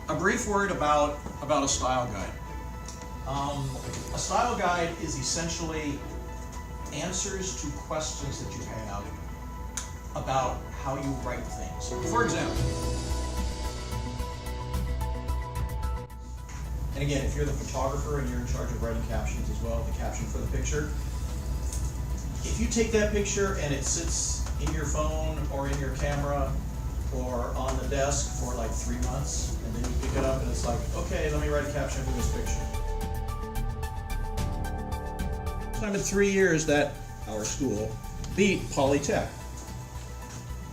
A brief word about a style guide. A style guide is essentially answers to questions that you have about how you write things. For example, and again, if you're the photographer and you're in charge of writing captions as well, the caption for the picture, if you take that picture and it sits in your phone or in your camera or on the desk for like 3 months, and then you pick it up and it's like, okay, let me write a caption for this picture. Time in 3 years that our school beat Polytech.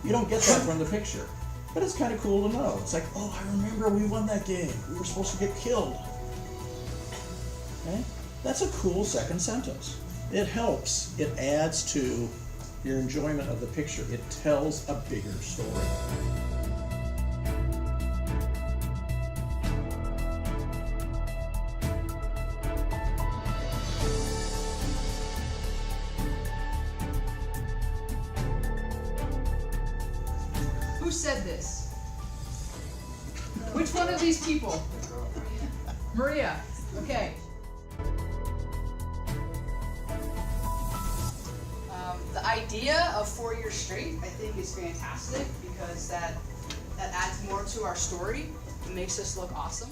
You don't get that from the picture, but it's kind of cool to know. It's like, oh, I remember we won that game. We were supposed to get killed. Okay? That's a cool second sentence. It helps. It adds to your enjoyment of the picture. It tells a bigger story. Who said this? Which one of these people? Maria. Okay. The idea of 4 years straight, I think, is fantastic because that adds more to our story and makes us look awesome.